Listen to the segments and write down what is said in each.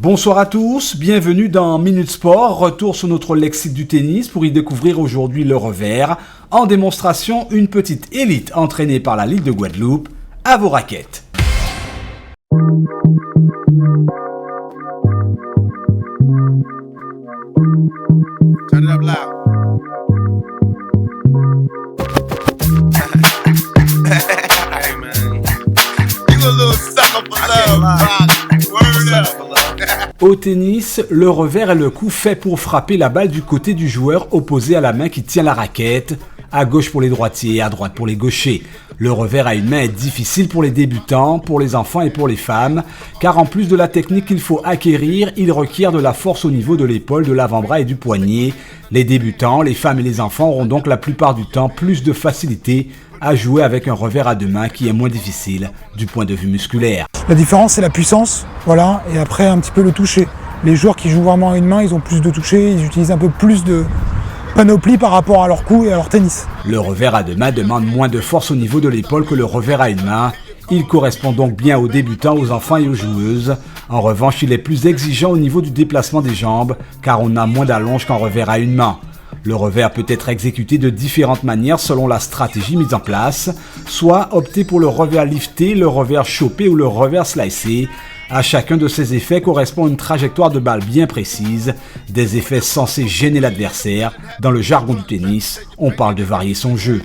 Bonsoir à tous, bienvenue dans Minute Sport, retour sur notre lexique du tennis pour y découvrir aujourd'hui le revers. En démonstration, une petite élite entraînée par la Ligue de Guadeloupe à vos raquettes. Turn it up loud. Hey man, you a little sucker for love, word up. Au tennis, le revers est le coup fait pour frapper la balle du côté du joueur opposé à la main qui tient la raquette, à gauche pour les droitiers et à droite pour les gauchers. Le revers à une main est difficile pour les débutants, pour les enfants et pour les femmes, car en plus de la technique qu'il faut acquérir, il requiert de la force au niveau de l'épaule, de l'avant-bras et du poignet. Les débutants, les femmes et les enfants auront donc la plupart du temps plus de facilité à jouer avec un revers à deux mains qui est moins difficile du point de vue musculaire. La différence, c'est la puissance, voilà, et après un petit peu le toucher. Les joueurs qui jouent vraiment à une main, ils ont plus de toucher, ils utilisent un peu plus de panoplie par rapport à leur coup et à leur tennis. Le revers à deux mains demande moins de force au niveau de l'épaule que le revers à une main. Il correspond donc bien aux débutants, aux enfants et aux joueuses. En revanche, il est plus exigeant au niveau du déplacement des jambes, car on a moins d'allonge qu'en revers à une main. Le revers peut être exécuté de différentes manières selon la stratégie mise en place, soit opter pour le revers lifté, le revers chopé ou le revers slicé. À chacun de ces effets correspond une trajectoire de balle bien précise, des effets censés gêner l'adversaire. Dans le jargon du tennis, on parle de varier son jeu.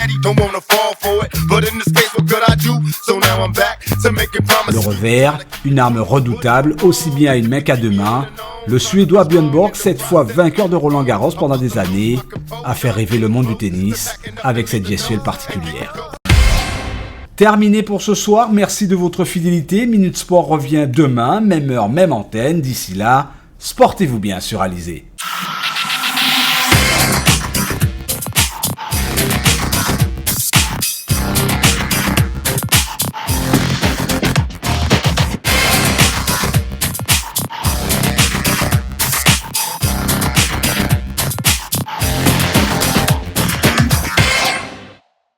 Le revers, une arme redoutable aussi bien à une main qu'à deux mains. Le Suédois Björn Borg, 7 fois vainqueur de Roland Garros pendant des années, a fait rêver le monde du tennis avec cette gestuelle particulière. Terminé pour ce soir, merci de votre fidélité. Minute Sport revient demain, même heure, même antenne. D'ici là, sportez-vous bien sur Alizé.